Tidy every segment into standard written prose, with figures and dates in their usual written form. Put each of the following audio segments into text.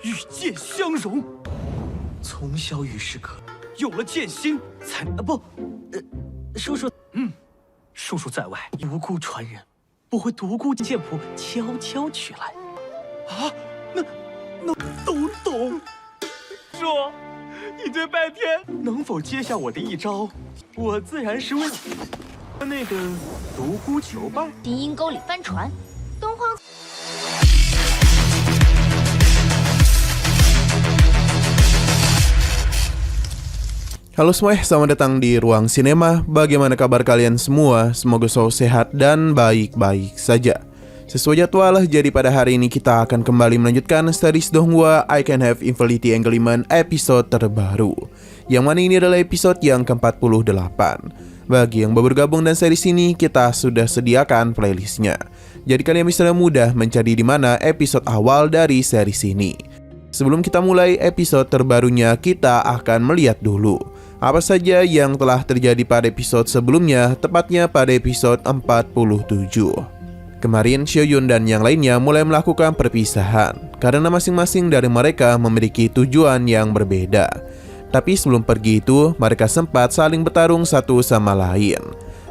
与剑相融。从小与世隔，有了剑心，才不，叔叔，叔叔在外无故传人，我会独孤剑谱悄悄取来。啊，那都懂。说，你对半天能否接下我的一招？我自然是为那个独孤求败。金阴沟里翻船，东荒。Halo semua, selamat datang di Ruang Sinema. Bagaimana kabar kalian semua? Semoga selalu sehat dan baik-baik saja. Sesuai jadwal, jadi pada hari ini kita akan kembali melanjutkan series Donghua I Can Have Infinity Engagement episode terbaru, yang mana ini adalah episode yang ke-48. Bagi yang baru gabung dan series ini, kita sudah sediakan playlistnya, jadi kalian bisa mudah mencari di mana episode awal dari series ini. Sebelum kita mulai episode terbarunya, kita akan melihat dulu apa saja yang telah terjadi pada episode sebelumnya, tepatnya pada episode 47. Kemarin Xiaoyun dan yang lainnya mulai melakukan perpisahan karena masing-masing dari mereka memiliki tujuan yang berbeda. Tapi sebelum pergi itu, mereka sempat saling bertarung satu sama lain.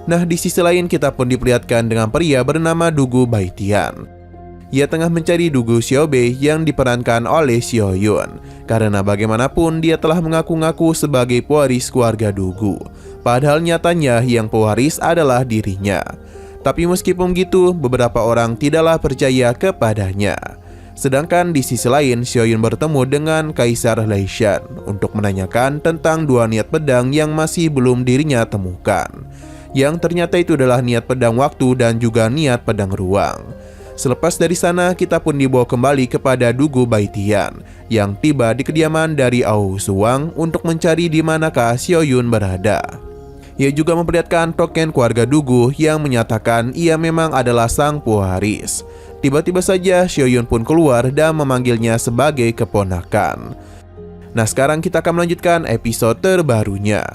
Nah, di sisi lain kita pun diperlihatkan dengan pria bernama Dugu Baitian. Ia tengah mencari Dugu Xiaobei yang diperankan oleh Xiaoyun, karena bagaimanapun dia telah mengaku-ngaku sebagai pewaris keluarga Dugu, padahal nyatanya yang pewaris adalah dirinya. Tapi meskipun gitu, beberapa orang tidaklah percaya kepadanya. Sedangkan di sisi lain, Xiaoyun bertemu dengan Kaisar Leishan untuk menanyakan tentang dua niat pedang yang masih belum dirinya temukan, yang ternyata itu adalah niat pedang waktu dan juga niat pedang ruang. Selepas dari sana, kita pun dibawa kembali kepada Dugu Baitian yang tiba di kediaman dari Ao Suwang untuk mencari di manakah Xiaoyun berada. Ia juga memperlihatkan token keluarga Dugu yang menyatakan ia memang adalah sang pewaris. Tiba-tiba saja Xiaoyun pun keluar dan memanggilnya sebagai keponakan. Nah, sekarang kita akan melanjutkan episode terbarunya.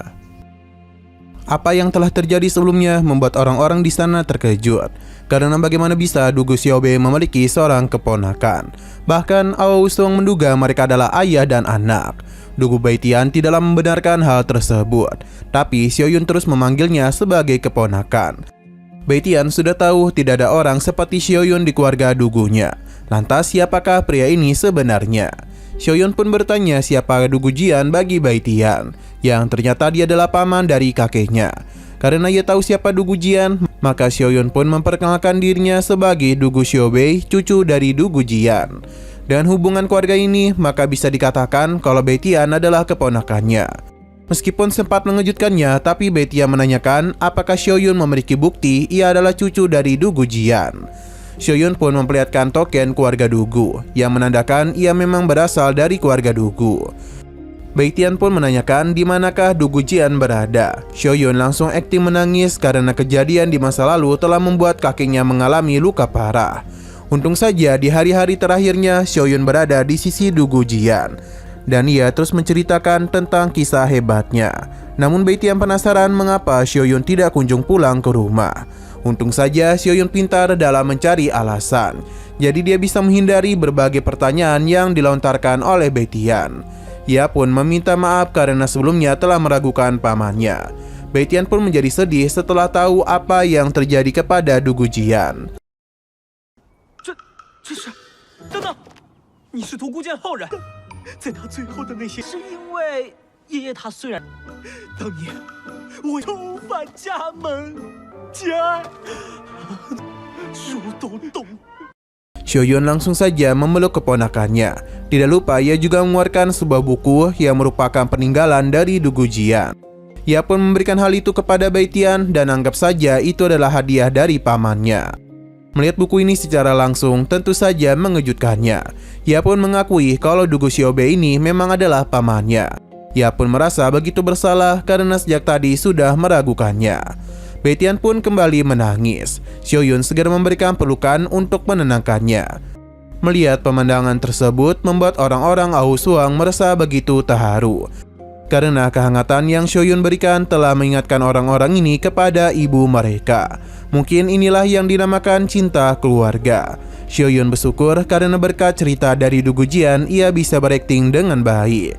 Apa yang telah terjadi sebelumnya membuat orang-orang di sana terkejut, karena bagaimana bisa Dugu Xiaobei memiliki seorang keponakan. Bahkan Ao Suwang menduga mereka adalah ayah dan anak. Dugu Baitian tidaklah membenarkan hal tersebut, tapi Xiaoyun terus memanggilnya sebagai keponakan. Baitian sudah tahu tidak ada orang seperti Xiaoyun di keluarga Dugunya. Lantas siapakah pria ini sebenarnya? Xiaoyun pun bertanya siapa Dugu Jian bagi Baitian, yang ternyata dia adalah paman dari kakeknya. Karena ia tahu siapa Dugu Jian, maka Xiaoyun pun memperkenalkan dirinya sebagai Dugu Xiaobei, cucu dari Dugu Jian. Dan hubungan keluarga ini, maka bisa dikatakan kalau Baitian adalah keponakannya. Meskipun sempat mengejutkannya, tapi Baitian menanyakan apakah Xiaoyun memiliki bukti ia adalah cucu dari Dugu Jian. Xiaoyun pun memperlihatkan token keluarga Dugu yang menandakan ia memang berasal dari keluarga Dugu. Baitian pun menanyakan di manakah Dugu Jian berada. Xiaoyun langsung akting menangis karena kejadian di masa lalu telah membuat kakinya mengalami luka parah. Untung saja di hari-hari terakhirnya Xiaoyun berada di sisi Dugu Jian, dan ia terus menceritakan tentang kisah hebatnya. Namun Baitian penasaran mengapa Xiaoyun tidak kunjung pulang ke rumah. Untung saja Xiaoyun pintar dalam mencari alasan, jadi dia bisa menghindari berbagai pertanyaan yang dilontarkan oleh Baitian. Ia pun meminta maaf karena sebelumnya telah meragukan pamannya. Baitian pun menjadi sedih setelah tahu apa yang terjadi kepada Dugu Jian. 这是，等等，你是独孤剑浩然，在他最后的那些，是因为爷爷他虽然当年我重返家门。 Xiaoyun langsung saja memeluk keponakannya. Tidak lupa ia juga mengeluarkan sebuah buku yang merupakan peninggalan dari Dugu Jian. Ia pun memberikan hal itu kepada Baitian dan anggap saja itu adalah hadiah dari pamannya. Melihat buku ini secara langsung tentu saja mengejutkannya. Ia pun mengakui kalau Dugu Xiaobei ini memang adalah pamannya. Ia pun merasa begitu bersalah karena sejak tadi sudah meragukannya. Baitian pun kembali menangis. Xiaoyun segera memberikan pelukan untuk menenangkannya. Melihat pemandangan tersebut membuat orang-orang Ao Suwang merasa begitu terharu, karena kehangatan yang Xiaoyun berikan telah mengingatkan orang-orang ini kepada ibu mereka. Mungkin inilah yang dinamakan cinta keluarga. Xiaoyun bersyukur karena berkat cerita dari Du Gujian ia bisa berakting dengan baik.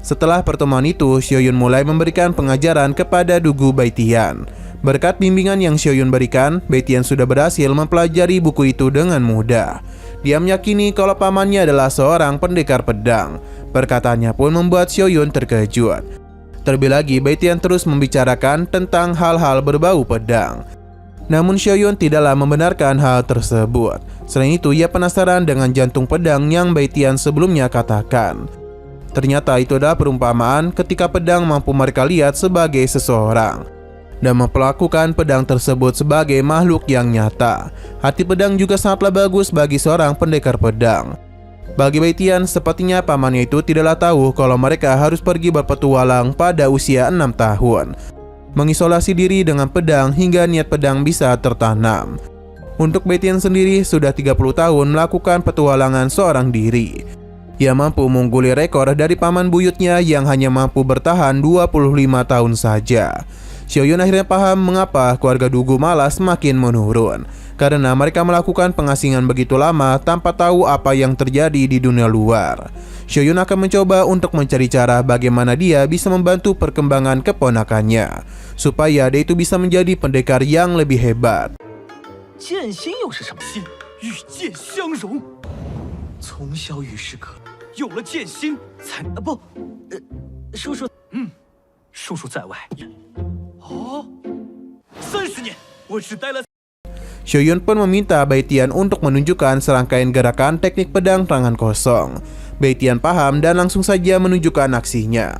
Setelah pertemuan itu, Xiaoyun mulai memberikan pengajaran kepada Dugu Baitian. Berkat bimbingan yang Xiaoyun berikan, Baitian sudah berhasil mempelajari buku itu dengan mudah. Dia meyakini kalau pamannya adalah seorang pendekar pedang. Perkataannya pun membuat Xiaoyun terkejut. Terlebih lagi, Baitian terus membicarakan tentang hal-hal berbau pedang. Namun Xiaoyun tidaklah membenarkan hal tersebut. Selain itu, ia penasaran dengan jantung pedang yang Baitian sebelumnya katakan. Ternyata itu adalah perumpamaan ketika pedang mampu mereka lihat sebagai seseorang dan memperlakukan pedang tersebut sebagai makhluk yang nyata. Hati pedang juga sangatlah bagus bagi seorang pendekar pedang. Bagi Baitian, sepertinya pamannya itu tidaklah tahu kalau mereka harus pergi berpetualang pada usia 6 tahun, mengisolasi diri dengan pedang hingga niat pedang bisa tertanam. Untuk Baitian sendiri sudah 30 tahun melakukan petualangan seorang diri. Ia mampu mengungguli rekor dari paman buyutnya yang hanya mampu bertahan 25 tahun saja. Xiaoyun akhirnya paham mengapa keluarga Dugu malah semakin menurun, karena mereka melakukan pengasingan begitu lama tanpa tahu apa yang terjadi di dunia luar. Xiaoyun akan mencoba untuk mencari cara bagaimana dia bisa membantu perkembangan keponakannya, supaya dia itu bisa menjadi pendekar yang lebih hebat. 剑心又是什么心？与剑相融。从小与世隔，有了剑心才叔叔，叔叔在外。30年，我只待了。Xiaoyun pun meminta Baitian untuk menunjukkan serangkaian gerakan teknik pedang tangan kosong. Baitian paham dan langsung saja menunjukkan aksinya.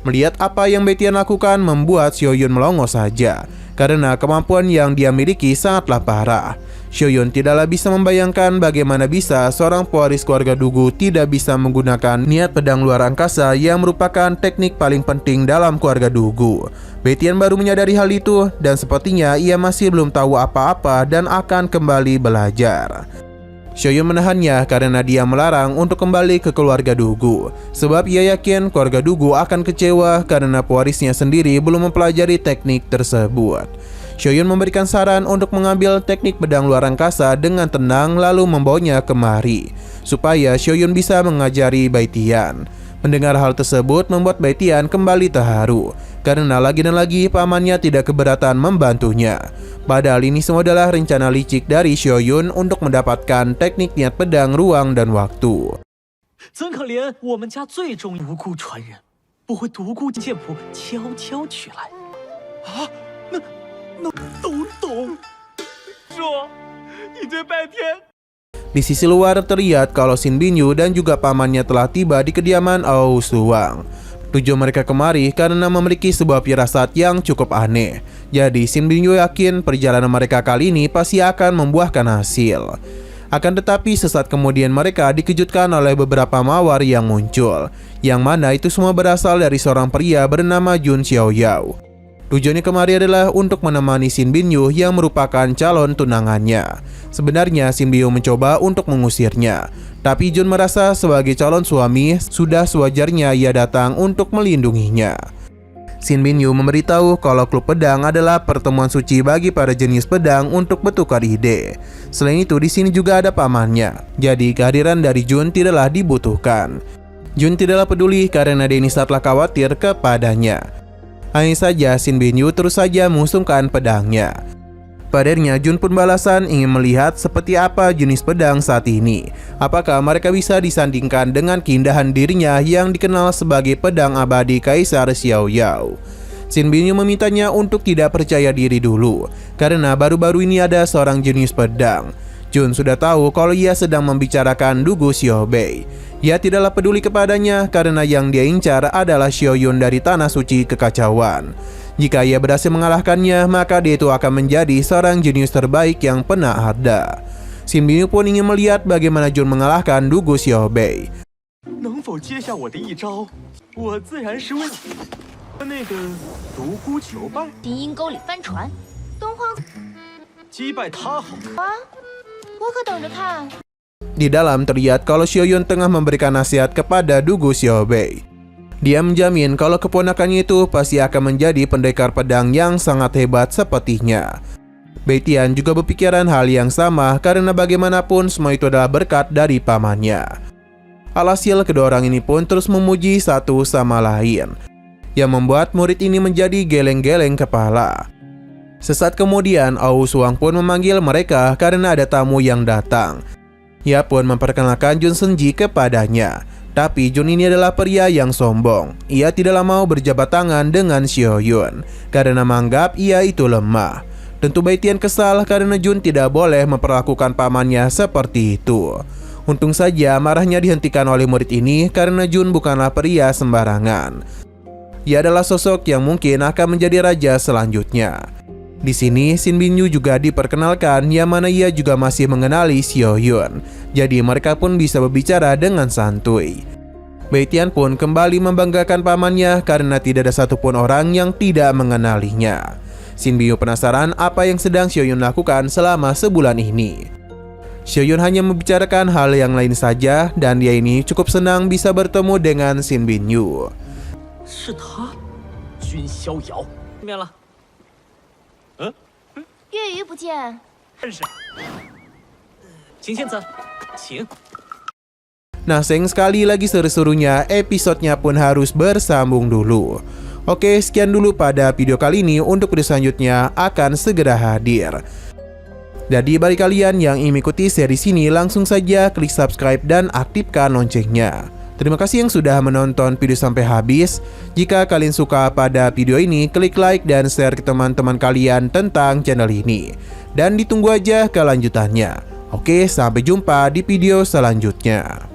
Melihat apa yang Baitian lakukan membuat Xiaoyun melongo saja, karena kemampuan yang dia miliki sangatlah parah. Xiaoyun tidaklah bisa membayangkan bagaimana bisa seorang pewaris keluarga Dugu tidak bisa menggunakan niat pedang luar angkasa yang merupakan teknik paling penting dalam keluarga Dugu. Baitian baru menyadari hal itu dan sepertinya ia masih belum tahu apa-apa dan akan kembali belajar. Xiaoyun menahannya karena dia melarang untuk kembali ke keluarga Dugu, sebab ia yakin keluarga Dugu akan kecewa karena pewarisnya sendiri belum mempelajari teknik tersebut. Xiaoyun memberikan saran untuk mengambil teknik pedang luar angkasa dengan tenang lalu membawanya kemari, supaya Xiaoyun bisa mengajari Baitian. Mendengar hal tersebut membuat Baitian kembali terharu, karena lagi dan lagi pamannya tidak keberatan membantunya. Padahal ini semua adalah rencana licik dari Xiaoyun untuk mendapatkan teknik niat pedang ruang dan waktu. 怎可怜我们家最重要独孤传人，不会独孤剑谱悄悄取来啊？那都懂，说你这半天。 Di sisi luar terlihat kalau Xin Binyu dan juga pamannya telah tiba di kediaman Ao Suwang. Tujuan mereka kemari karena memiliki sebuah firasat yang cukup aneh. Jadi Xin Binyu yakin perjalanan mereka kali ini pasti akan membuahkan hasil. Akan tetapi sesaat kemudian mereka dikejutkan oleh beberapa mawar yang muncul, yang mana itu semua berasal dari seorang pria bernama Jun Xiaoyao. Tujuannya kemari adalah untuk menemani Xin Binyu yang merupakan calon tunangannya. Sebenarnya Xin Binyu mencoba untuk mengusirnya, tapi Jun merasa sebagai calon suami sudah sewajarnya ia datang untuk melindunginya. Xin Binyu memberitahu kalau klub pedang adalah pertemuan suci bagi para jenius pedang untuk bertukar ide. Selain itu di sini juga ada pamannya, jadi kehadiran dari Jun tidaklah dibutuhkan. Jun tidaklah peduli karena Denisa telah khawatir kepadanya. Hanya saja Xin Binyu terus saja mengusungkan pedangnya. Padanya Jun pun balasan ingin melihat seperti apa jenis pedang saat ini. Apakah mereka bisa disandingkan dengan keindahan dirinya yang dikenal sebagai pedang abadi Kaisar Xiaoyao. Xin Binyu memintanya untuk tidak percaya diri dulu, karena baru-baru ini ada seorang jenius pedang. Jun sudah tahu kalau ia sedang membicarakan Dugu Xiaobei. Ia tidaklah peduli kepadanya karena yang dia incar adalah Xiaoyun dari Tanah Suci Kekacauan. Jika ia berhasil mengalahkannya, maka dia itu akan menjadi seorang jenius terbaik yang pernah ada. Xin Binyu pun ingin melihat bagaimana Jun mengalahkan Dugu Xiaobei. 能否接下我的一招？我自然是为那个独孤求败，金阴沟里翻船，东荒击败他好。我可等着看。 Di dalam terlihat kalau Xiaoyun tengah memberikan nasihat kepada Dugu Xiaobei. Dia menjamin kalau keponakannya itu pasti akan menjadi pendekar pedang yang sangat hebat sepertinya. Beitian juga berpikiran hal yang sama karena bagaimanapun semua itu adalah berkat dari pamannya. Alhasil kedua orang ini pun terus memuji satu sama lain, yang membuat murid ini menjadi geleng-geleng kepala. Sesaat kemudian Ao Suang pun memanggil mereka karena ada tamu yang datang. Ia pun memperkenalkan Jun Senji kepadanya. Tapi Jun ini adalah pria yang sombong. Ia tidaklah mau berjabat tangan dengan Xiaoyun karena menganggap ia itu lemah. Tentu Beitian kesal karena Jun tidak boleh memperlakukan pamannya seperti itu. Untung saja marahnya dihentikan oleh murid ini karena Jun bukanlah pria sembarangan. Ia adalah sosok yang mungkin akan menjadi raja selanjutnya. Di sini Shin Bin-yu juga diperkenalkan, yang mana ia juga masih mengenali Xiaoyun. Jadi mereka pun bisa berbicara dengan santuy. Beitian pun kembali membanggakan pamannya karena tidak ada satupun orang yang tidak mengenalinya. Shin Bin-yu penasaran apa yang sedang Xiaoyun lakukan selama sebulan ini. Xiaoyun hanya membicarakan hal yang lain saja dan dia ini cukup senang bisa bertemu dengan Shin Bin-yu. 是他，君逍遥，面了。 月余不见，认识。请仙子，请。 Nah, sayang sekali lagi seru-serunya episodenya pun harus bersambung dulu. Oke, sekian dulu pada video kali ini. Untuk video selanjutnya akan segera hadir. Jadi bagi kalian yang ingin mengikuti seri ini, langsung saja klik subscribe dan aktifkan loncengnya. Terima kasih yang sudah menonton video sampai habis. Jika kalian suka pada video ini, klik like dan share ke teman-teman kalian tentang channel ini. Dan ditunggu aja kelanjutannya. Oke, sampai jumpa di video selanjutnya.